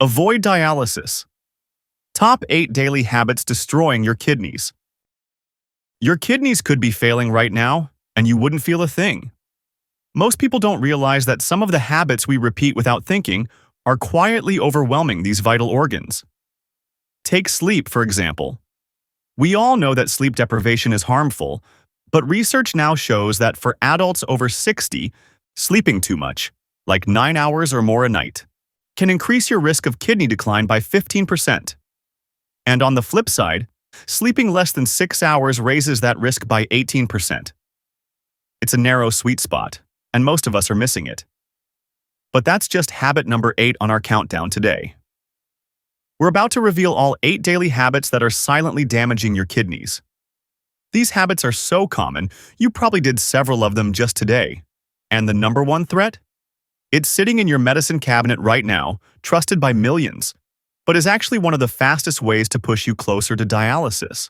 Avoid dialysis. Top 8 daily habits destroying your kidneys. Your kidneys could be failing right now, and you wouldn't feel a thing. Most people don't realize that some of the habits we repeat without thinking are quietly overwhelming these vital organs. Take sleep, for example. We all know that sleep deprivation is harmful, but research now shows that for adults over 60, sleeping too much, like 9 hours or more a night, can increase your risk of kidney decline by 15%. And on the flip side, sleeping less than 6 hours raises that risk by 18%. It's a narrow sweet spot, and most of us are missing it. But that's just habit number 8 on our countdown today. We're about to reveal all 8 daily habits that are silently damaging your kidneys. These habits are so common, you probably did several of them just today. And the number one threat? It's sitting in your medicine cabinet right now, trusted by millions, but is actually one of the fastest ways to push you closer to dialysis.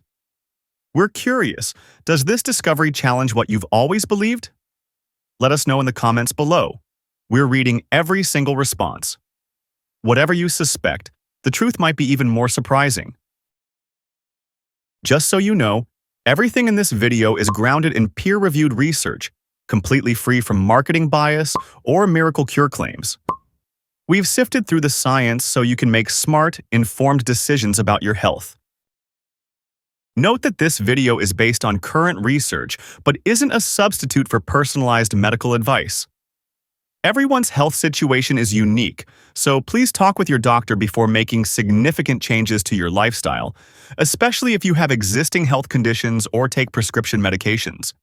We're curious, does this discovery challenge what you've always believed? Let us know in the comments below. We're reading every single response. Whatever you suspect, the truth might be even more surprising. Just so you know, everything in this video is grounded in peer-reviewed research, completely free from marketing bias or miracle cure claims. We've sifted through the science so you can make smart, informed decisions about your health. Note that this video is based on current research, but isn't a substitute for personalized medical advice. Everyone's health situation is unique, so please talk with your doctor before making significant changes to your lifestyle, especially if you have existing health conditions or take prescription medications.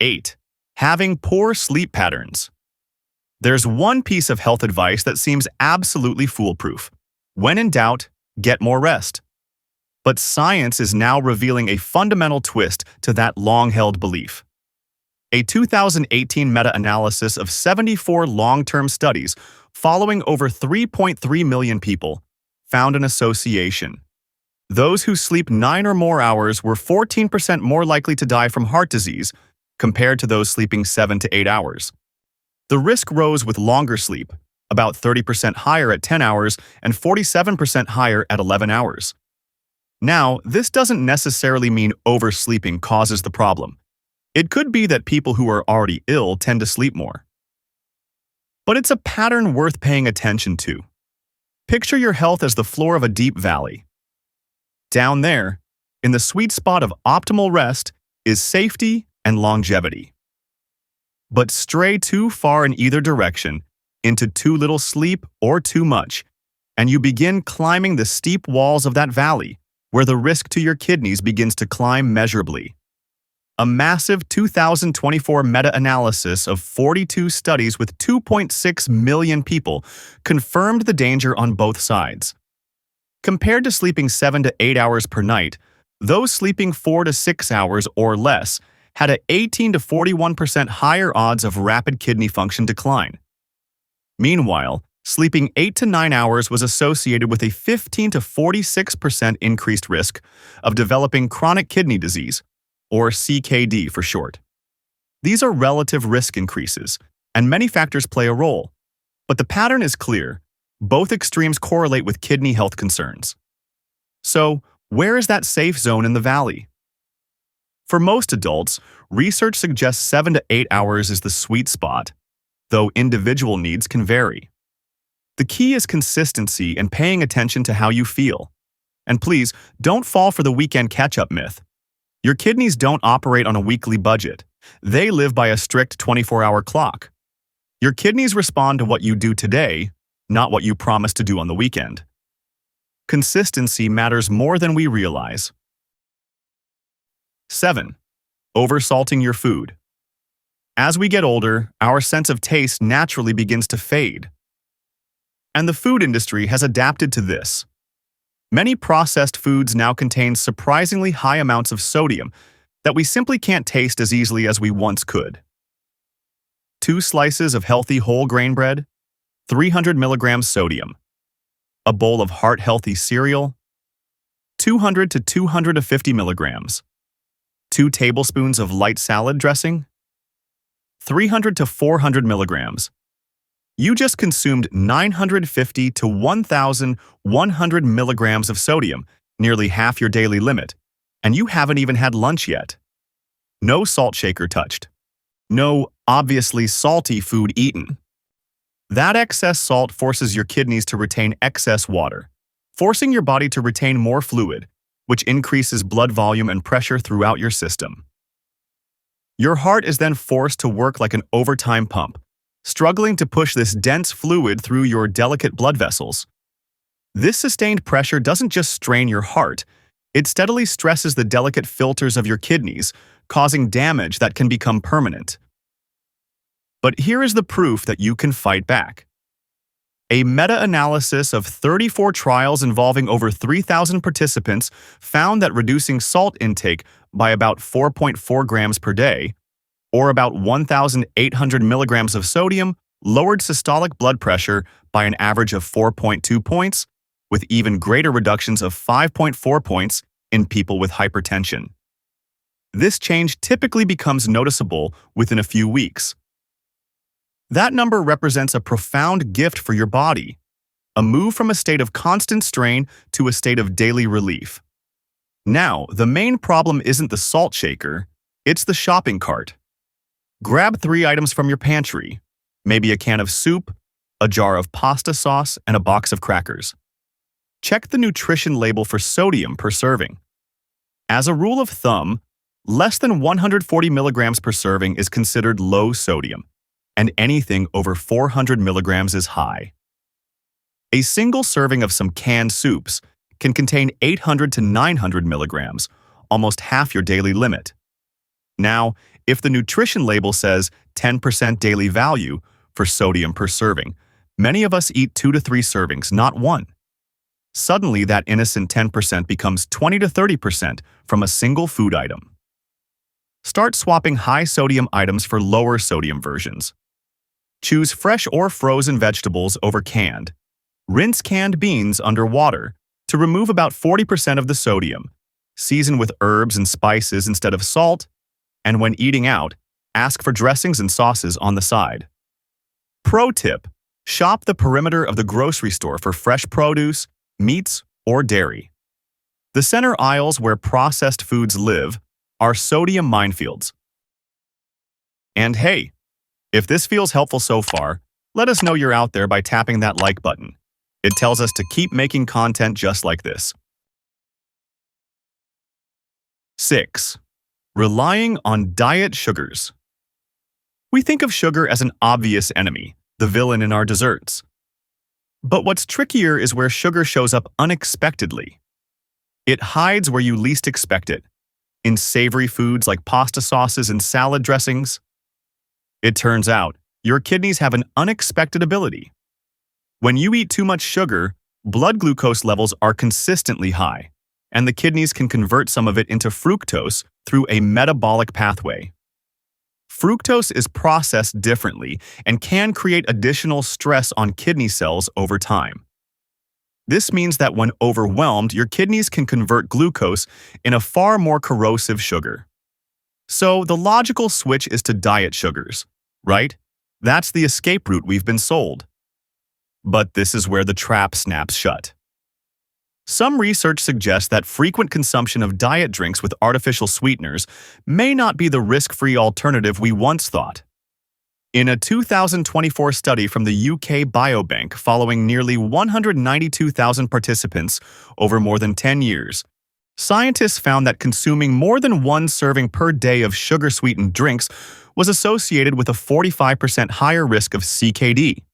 8. Having poor sleep patterns. There's one piece of health advice that seems absolutely foolproof. When in doubt, get more rest. But science is now revealing a fundamental twist to that long-held belief. A 2018 meta-analysis of 74 long-term studies following over 3.3 million people found an association. Those who sleep 9 or more hours were 14% more likely to die from heart disease compared to those sleeping 7 to 8 hours. The risk rose with longer sleep, about 30% higher at 10 hours and 47% higher at 11 hours. Now, this doesn't necessarily mean oversleeping causes the problem. It could be that people who are already ill tend to sleep more. But it's a pattern worth paying attention to. Picture your health as the floor of a deep valley. Down there, in the sweet spot of optimal rest, is safety and longevity. But stray too far in either direction, into too little sleep or too much, and you begin climbing the steep walls of that valley, where the risk to your kidneys begins to climb measurably. A massive 2024 meta-analysis of 42 studies with 2.6 million people confirmed the danger on both sides. Compared to sleeping 7 to 8 hours per night, those sleeping 4 to 6 hours or less had an 18 to 41% higher odds of rapid kidney function decline. Meanwhile, sleeping 8 to 9 hours was associated with a 15 to 46% increased risk of developing chronic kidney disease, or CKD for short. These are relative risk increases, and many factors play a role. But the pattern is clear. Both extremes correlate with kidney health concerns. So, where is that safe zone in the valley? For most adults, research suggests 7 to 8 hours is the sweet spot, though individual needs can vary. The key is consistency and paying attention to how you feel. And please, don't fall for the weekend catch-up myth. Your kidneys don't operate on a weekly budget. They live by a strict 24-hour clock. Your kidneys respond to what you do today, not what you promised to do on the weekend. Consistency matters more than we realize. 7. Oversalting your food. As we get older, our sense of taste naturally begins to fade. And the food industry has adapted to this. Many processed foods now contain surprisingly high amounts of sodium that we simply can't taste as easily as we once could. 2 slices of healthy whole grain bread, 300 milligrams sodium. A bowl of heart-healthy cereal, 200 to 250 milligrams. 2 tablespoons of light salad dressing, 300 to 400 milligrams. You just consumed 950 to 1,100 milligrams of sodium, nearly half your daily limit, and you haven't even had lunch yet. No salt shaker touched. No obviously salty food eaten. That excess salt forces your kidneys to retain excess water, forcing your body to retain more fluid, which increases blood volume and pressure throughout your system. Your heart is then forced to work like an overtime pump, struggling to push this dense fluid through your delicate blood vessels. This sustained pressure doesn't just strain your heart, it steadily stresses the delicate filters of your kidneys, causing damage that can become permanent. But here is the proof that you can fight back. A meta-analysis of 34 trials involving over 3,000 participants found that reducing salt intake by about 4.4 grams per day, or about 1,800 milligrams of sodium, lowered systolic blood pressure by an average of 4.2 points, with even greater reductions of 5.4 points in people with hypertension. This change typically becomes noticeable within a few weeks. That number represents a profound gift for your body, a move from a state of constant strain to a state of daily relief. Now, the main problem isn't the salt shaker, it's the shopping cart. Grab 3 items from your pantry, maybe a can of soup, a jar of pasta sauce, and a box of crackers. Check the nutrition label for sodium per serving. As a rule of thumb, less than 140 milligrams per serving is considered low sodium, and anything over 400 milligrams is high. A single serving of some canned soups can contain 800 to 900 milligrams, almost half your daily limit. Now, if the nutrition label says 10% daily value for sodium per serving, many of us eat 2 to 3 servings, not 1. Suddenly, that innocent 10% becomes 20 to 30% from a single food item. Start swapping high-sodium items for lower-sodium versions. Choose fresh or frozen vegetables over canned. Rinse canned beans under water to remove about 40% of the sodium. Season with herbs and spices instead of salt. And when eating out, ask for dressings and sauces on the side. Pro tip: shop the perimeter of the grocery store for fresh produce, meats, or dairy. The center aisles where processed foods live are sodium minefields. And hey, if this feels helpful so far, let us know you're out there by tapping that like button. It tells us to keep making content just like this. 6. Relying on diet sugars. We think of sugar as an obvious enemy, the villain in our desserts. But what's trickier is where sugar shows up unexpectedly. It hides where you least expect it, in savory foods like pasta sauces and salad dressings. It turns out, your kidneys have an unexpected ability. When you eat too much sugar, blood glucose levels are consistently high, and the kidneys can convert some of it into fructose through a metabolic pathway. Fructose is processed differently and can create additional stress on kidney cells over time. This means that when overwhelmed, your kidneys can convert glucose in a far more corrosive sugar. So the logical switch is to diet sugars, right? That's the escape route we've been sold. But this is where the trap snaps shut. Some research suggests that frequent consumption of diet drinks with artificial sweeteners may not be the risk-free alternative we once thought. In a 2024 study from the UK Biobank following nearly 192,000 participants over more than 10 years, scientists found that consuming more than 1 serving per day of sugar-sweetened drinks was associated with a 45% higher risk of CKD.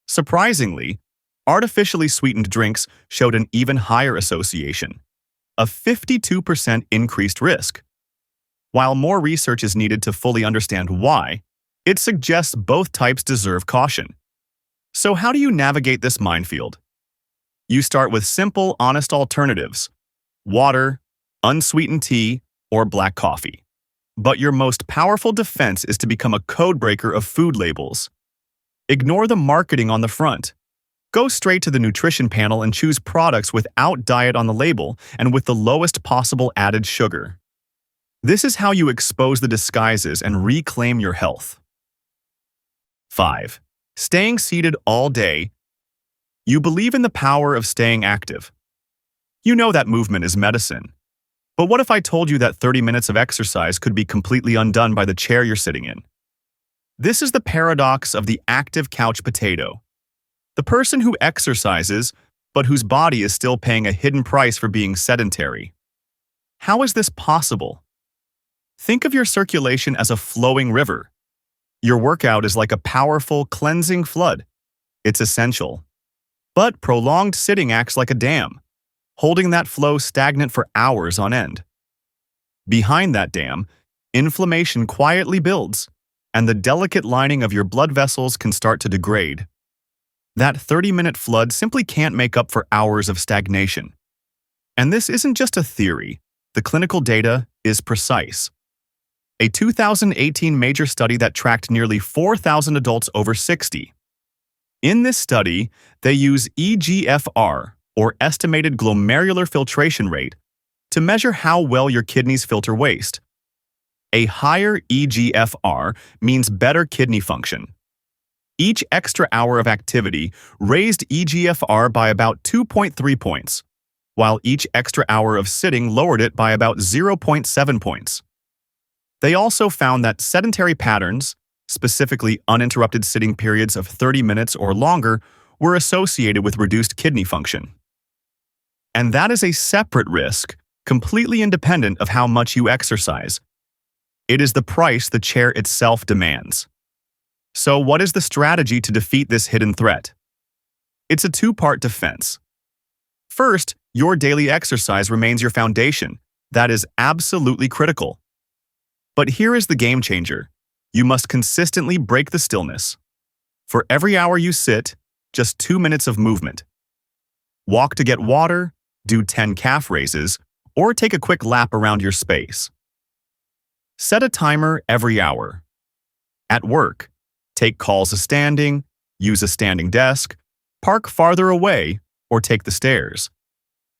Surprisingly, artificially sweetened drinks showed an even higher association, a 52% increased risk. While more research is needed to fully understand why, it suggests both types deserve caution. So how do you navigate this minefield? You start with simple, honest alternatives: water, unsweetened tea, or black coffee. But your most powerful defense is to become a codebreaker of food labels. Ignore the marketing on the front. Go straight to the nutrition panel and choose products without diet on the label and with the lowest possible added sugar. This is how you expose the disguises and reclaim your health. 5. Staying seated all day, you believe in the power of staying active. You know that movement is medicine. But what if I told you that 30 minutes of exercise could be completely undone by the chair you're sitting in? This is the paradox of the active couch potato. The person who exercises, but whose body is still paying a hidden price for being sedentary. How is this possible? Think of your circulation as a flowing river. Your workout is like a powerful, cleansing flood. It's essential. But prolonged sitting acts like a dam, holding that flow stagnant for hours on end. Behind that dam, inflammation quietly builds, and the delicate lining of your blood vessels can start to degrade. That 30-minute flood simply can't make up for hours of stagnation. And this isn't just a theory. The clinical data is precise. A 2018 major study that tracked nearly 4,000 adults over 60. In this study, they use eGFR, or estimated glomerular filtration rate, to measure how well your kidneys filter waste. A higher eGFR means better kidney function. Each extra hour of activity raised eGFR by about 2.3 points, while each extra hour of sitting lowered it by about 0.7 points. They also found that sedentary patterns, specifically uninterrupted sitting periods of 30 minutes or longer, were associated with reduced kidney function. And that is a separate risk, completely independent of how much you exercise. It is the price the chair itself demands. So what is the strategy to defeat this hidden threat? It's a two-part defense. First, your daily exercise remains your foundation. That is absolutely critical. But here is the game changer. You must consistently break the stillness. For every hour you sit, just 2 minutes of movement. Walk to get water, do 10 calf raises, or take a quick lap around your space. Set a timer every hour. At work, take calls standing, use a standing desk, park farther away, or take the stairs.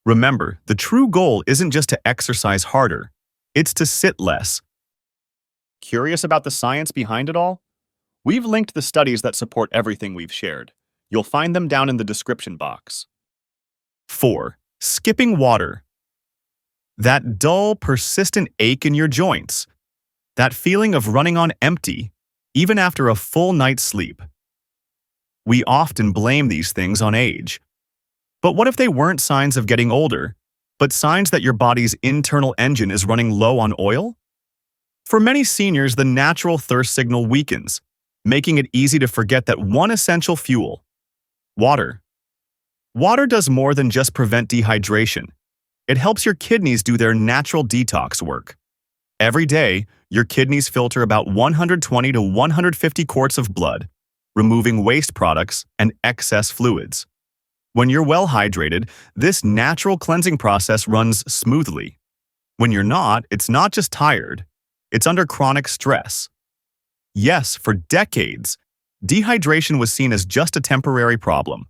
Remember, the true goal isn't just to exercise harder, it's to sit less. Curious about the science behind it all? We've linked the studies that support everything we've shared. You'll find them down in the description box. 4. Skipping water. That dull, persistent ache in your joints. That feeling of running on empty, even after a full night's sleep. We often blame these things on age. But what if they weren't signs of getting older, but signs that your body's internal engine is running low on oil? For many seniors, the natural thirst signal weakens, making it easy to forget that one essential fuel, water. Water does more than just prevent dehydration. It helps your kidneys do their natural detox work. Every day, your kidneys filter about 120 to 150 quarts of blood, removing waste products and excess fluids. When you're well hydrated, this natural cleansing process runs smoothly. When you're not, it's not just tired, it's under chronic stress. Yes, for decades, dehydration was seen as just a temporary problem.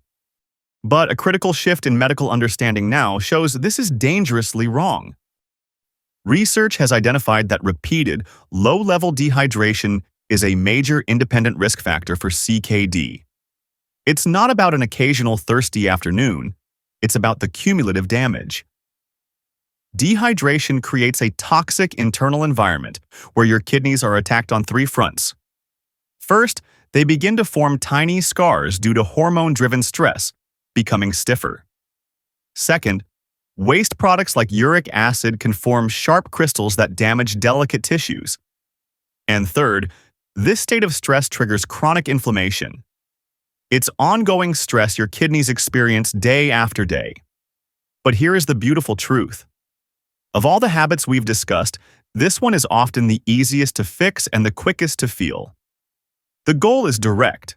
But a critical shift in medical understanding now shows this is dangerously wrong. Research has identified that repeated, low-level dehydration is a major independent risk factor for CKD. It's not about an occasional thirsty afternoon, it's about the cumulative damage. Dehydration creates a toxic internal environment where your kidneys are attacked on 3 fronts. First, they begin to form tiny scars due to hormone-driven stress, becoming stiffer. Second, waste products like uric acid can form sharp crystals that damage delicate tissues. And third, this state of stress triggers chronic inflammation. It's ongoing stress your kidneys experience day after day. But here is the beautiful truth. Of all the habits we've discussed, this one is often the easiest to fix and the quickest to feel. The goal is direct.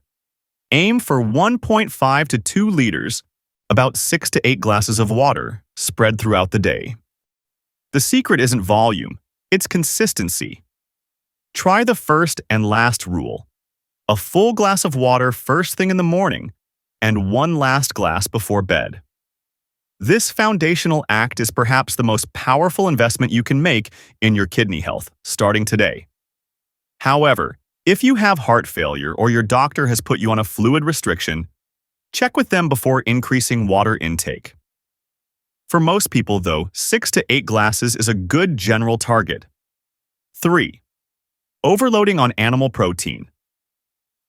Aim for 1.5 to 2 liters, about 6 to 8 glasses of water, spread throughout the day. The secret isn't volume, it's consistency. Try the first and last rule. A full glass of water first thing in the morning, and 1 last glass before bed. This foundational act is perhaps the most powerful investment you can make in your kidney health, starting today. However, If you have heart failure or your doctor has put you on a fluid restriction, check with them before increasing water intake. For most people, though, 6 to 8 glasses is a good general target. 3. Overloading on animal protein.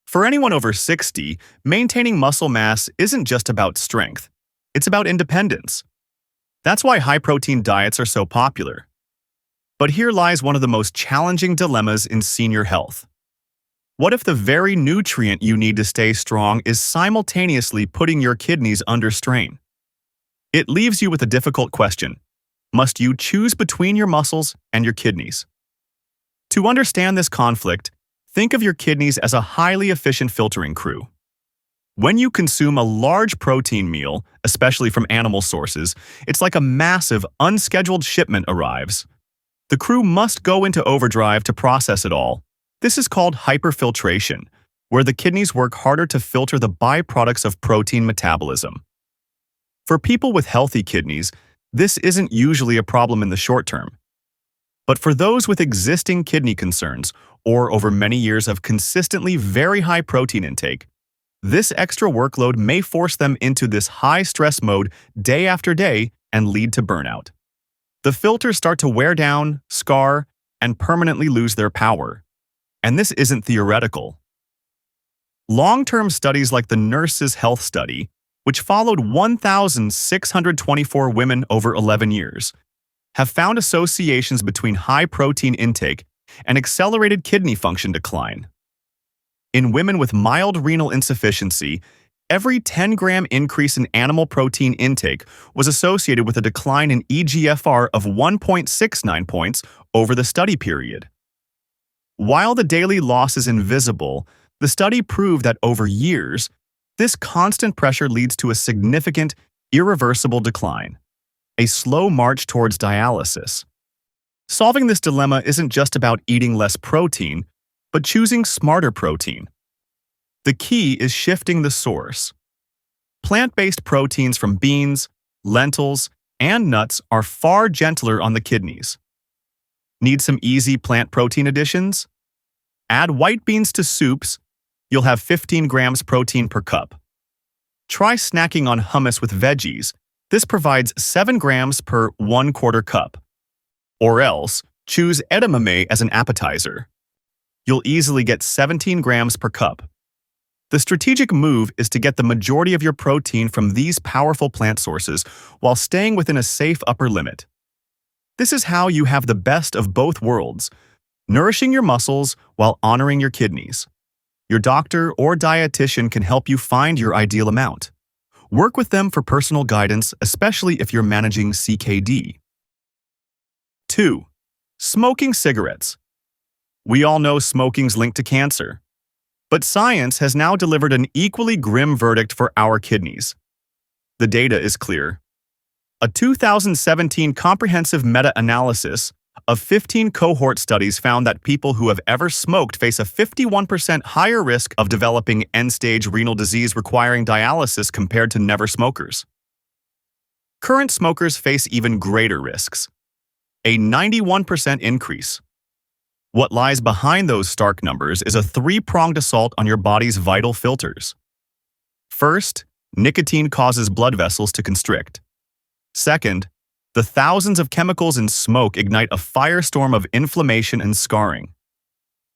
For anyone over 60, maintaining muscle mass isn't just about strength, it's about independence. That's why high-protein diets are so popular. But here lies one of the most challenging dilemmas in senior health. What if the very nutrient you need to stay strong is simultaneously putting your kidneys under strain? It leaves you with a difficult question. Must you choose between your muscles and your kidneys? To understand this conflict, think of your kidneys as a highly efficient filtering crew. When you consume a large protein meal, especially from animal sources, it's like a massive, unscheduled shipment arrives. The crew must go into overdrive to process it all. This is called hyperfiltration, where the kidneys work harder to filter the byproducts of protein metabolism. For people with healthy kidneys, this isn't usually a problem in the short term. But for those with existing kidney concerns, or over many years of consistently very high protein intake, this extra workload may force them into this high-stress mode day after day and lead to burnout. The filters start to wear down, scar, and permanently lose their power. And this isn't theoretical. Long-term studies like the Nurses' Health Study, which followed 1,624 women over 11 years, have found associations between high protein intake and accelerated kidney function decline. In women with mild renal insufficiency, every 10-gram increase in animal protein intake was associated with a decline in eGFR of 1.69 points over the study period. While the daily loss is invisible, the study proved that over years, this constant pressure leads to a significant, irreversible decline, a slow march towards dialysis. Solving this dilemma isn't just about eating less protein, but choosing smarter protein. The key is shifting the source. Plant-based proteins from beans, lentils, and nuts are far gentler on the kidneys. Need some easy plant protein additions? Add white beans to soups. You'll have 15 grams protein per cup. Try snacking on hummus with veggies. This provides 7 grams per 1/4 cup. Or else, choose edamame as an appetizer. You'll easily get 17 grams per cup. The strategic move is to get the majority of your protein from these powerful plant sources while staying within a safe upper limit. This is how you have the best of both worlds, nourishing your muscles while honoring your kidneys. Your doctor or dietitian can help you find your ideal amount. Work with them for personal guidance, especially if you're managing CKD. 2. Smoking cigarettes. We all know smoking's linked to cancer. But science has now delivered an equally grim verdict for our kidneys. The data is clear. A 2017 comprehensive meta-analysis of 15 cohort studies found that people who have ever smoked face a 51% higher risk of developing end-stage renal disease requiring dialysis compared to never smokers. Current smokers face even greater risks, a 91% increase. What lies behind those stark numbers is a three-pronged assault on your body's vital filters. First, nicotine causes blood vessels to constrict. Second, the thousands of chemicals in smoke ignite a firestorm of inflammation and scarring.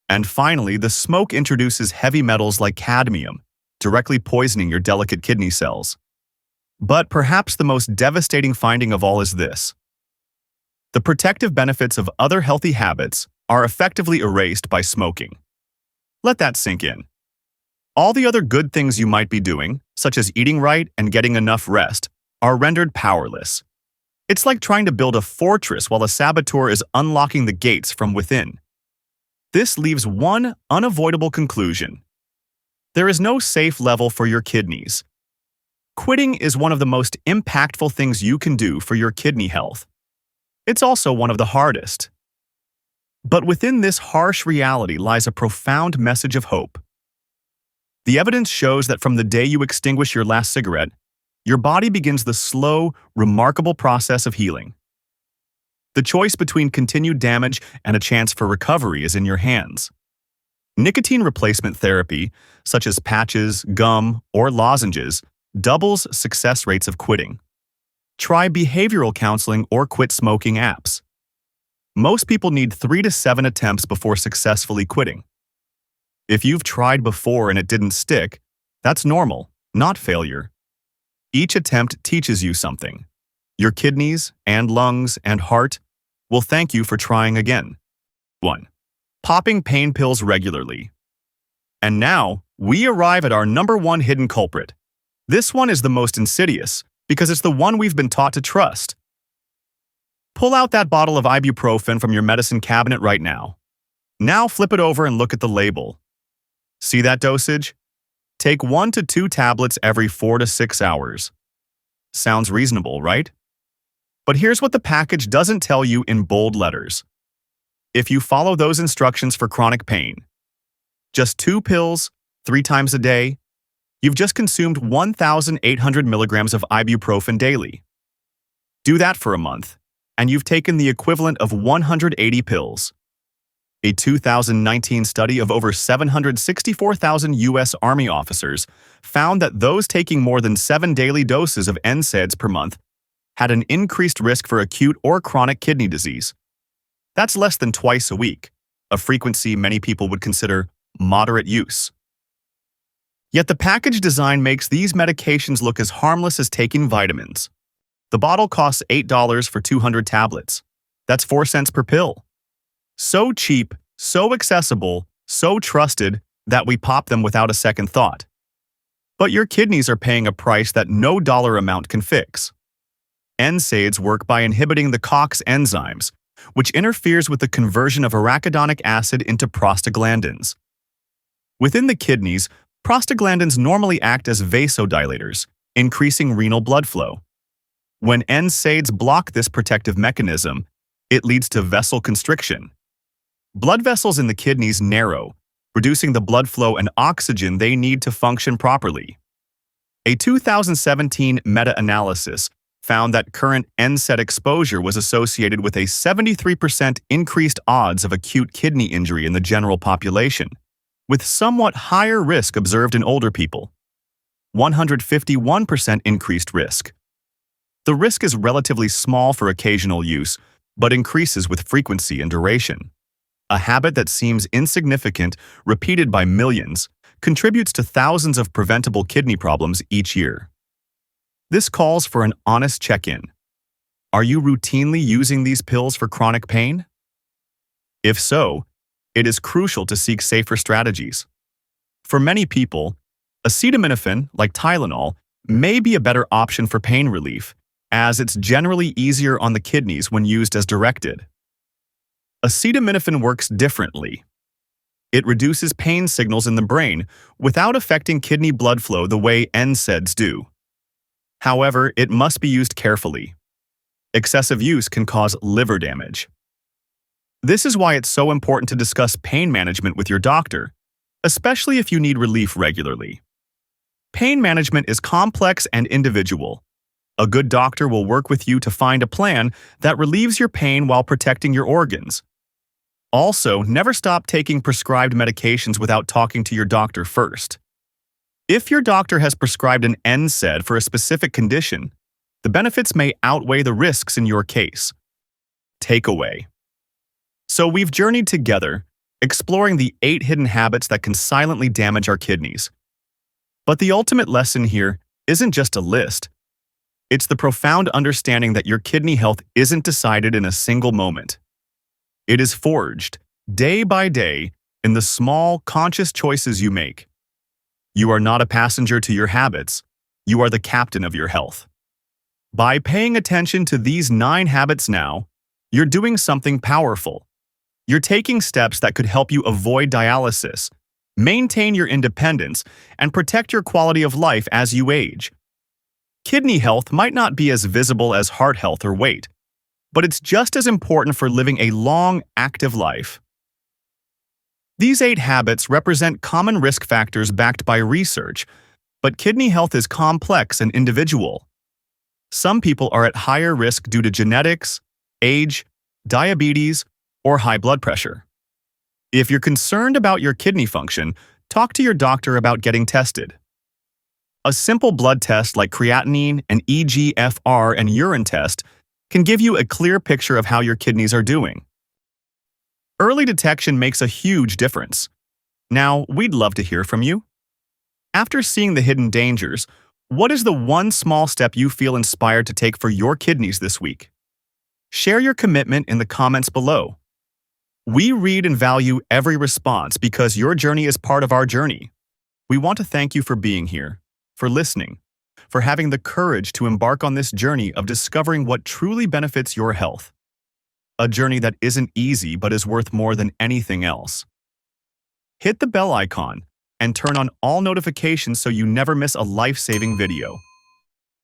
And finally, the smoke introduces heavy metals like cadmium, directly poisoning your delicate kidney cells. But perhaps the most devastating finding of all is this: the protective benefits of other healthy habits are effectively erased by smoking. Let that sink in. All the other good things you might be doing, such as eating right and getting enough rest, are rendered powerless. It's like trying to build a fortress while a saboteur is unlocking the gates from within. This leaves one unavoidable conclusion. There is no safe level for your kidneys. Quitting is one of the most impactful things you can do for your kidney health. It's also one of the hardest. But within this harsh reality lies a profound message of hope. The evidence shows that from the day you extinguish your last cigarette, your body begins the slow, remarkable process of healing. The choice between continued damage and a chance for recovery is in your hands. Nicotine replacement therapy, such as patches, gum, or lozenges, doubles success rates of quitting. Try behavioral counseling or quit smoking apps. Most people need 3 to 7 attempts before successfully quitting. If you've tried before and it didn't stick, that's normal, not failure. Each attempt teaches you something. Your kidneys and lungs and heart will thank you for trying again. 1. Popping pain pills regularly. And now, we arrive at our number 1 hidden culprit. This one is the most insidious because it's the one we've been taught to trust. Pull out that bottle of ibuprofen from your medicine cabinet right now. Now flip it over and look at the label. See that dosage? Take 1 to 2 tablets every 4 to 6 hours. Sounds reasonable, right? But here's what the package doesn't tell you in bold letters. If you follow those instructions for chronic pain, just 2 pills, 3 times a day, you've just consumed 1,800 milligrams of ibuprofen daily. Do that for a month, and you've taken the equivalent of 180 pills. A 2019 study of over 764,000 U.S. Army officers found that those taking more than 7 daily doses of NSAIDs per month had an increased risk for acute or chronic kidney disease. That's less than twice a week, a frequency many people would consider moderate use. Yet the package design makes these medications look as harmless as taking vitamins. The bottle costs $8 for 200 tablets. That's 4 cents per pill. So cheap, so accessible, so trusted that we pop them without a second thought. But your kidneys are paying a price that no dollar amount can fix. NSAIDs work by inhibiting the COX enzymes, which interferes with the conversion of arachidonic acid into prostaglandins. Within the kidneys, prostaglandins normally act as vasodilators, increasing renal blood flow. When NSAIDs block this protective mechanism, it leads to vessel constriction. Blood vessels in the kidneys narrow, reducing the blood flow and oxygen they need to function properly. A 2017 meta-analysis found that current NSAID exposure was associated with a 73% increased odds of acute kidney injury in the general population, with somewhat higher risk observed in older people. 151% increased risk. The risk is relatively small for occasional use, but increases with frequency and duration. A habit that seems insignificant, repeated by millions, contributes to thousands of preventable kidney problems each year. This calls for an honest check-in. Are you routinely using these pills for chronic pain? If so, it is crucial to seek safer strategies. For many people, acetaminophen, like Tylenol, may be a better option for pain relief, as it's generally easier on the kidneys when used as directed. Acetaminophen works differently. It reduces pain signals in the brain without affecting kidney blood flow the way NSAIDs do. However, it must be used carefully. Excessive use can cause liver damage. This is why it's so important to discuss pain management with your doctor, especially if you need relief regularly. Pain management is complex and individual. A good doctor will work with you to find a plan that relieves your pain while protecting your organs. Also, never stop taking prescribed medications without talking to your doctor first. If your doctor has prescribed an NSAID for a specific condition, the benefits may outweigh the risks in your case. Takeaway. So we've journeyed together, exploring the 8 hidden habits that can silently damage our kidneys. But the ultimate lesson here isn't just a list. It's the profound understanding that your kidney health isn't decided in a single moment. It is forged, day by day, in the small, conscious choices you make. You are not a passenger to your habits. You are the captain of your health. By paying attention to these 9 habits now, you're doing something powerful. You're taking steps that could help you avoid dialysis, maintain your independence, and protect your quality of life as you age. Kidney health might not be as visible as heart health or weight, but it's just as important for living a long, active life. These 8 habits represent common risk factors backed by research, but kidney health is complex and individual. Some people are at higher risk due to genetics, age, diabetes, or high blood pressure. If you're concerned about your kidney function, talk to your doctor about getting tested. A simple blood test like creatinine, an eGFR, and urine test can give you a clear picture of how your kidneys are doing. Early detection makes a huge difference. Now, we'd love to hear from you. After seeing the hidden dangers, what is the one small step you feel inspired to take for your kidneys this week? Share your commitment in the comments below. We read and value every response because your journey is part of our journey. We want to thank you for being here, for listening, for having the courage to embark on this journey of discovering what truly benefits your health. A journey that isn't easy but is worth more than anything else. Hit the bell icon and turn on all notifications so you never miss a life-saving video.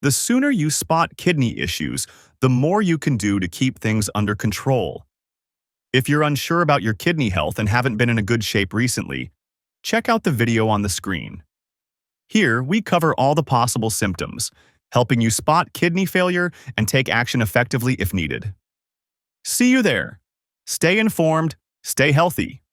The sooner you spot kidney issues, the more you can do to keep things under control. If you're unsure about your kidney health and haven't been in a good shape recently, check out the video on the screen. Here, we cover all the possible symptoms, helping you spot kidney failure and take action effectively if needed. See you there. Stay informed, stay healthy.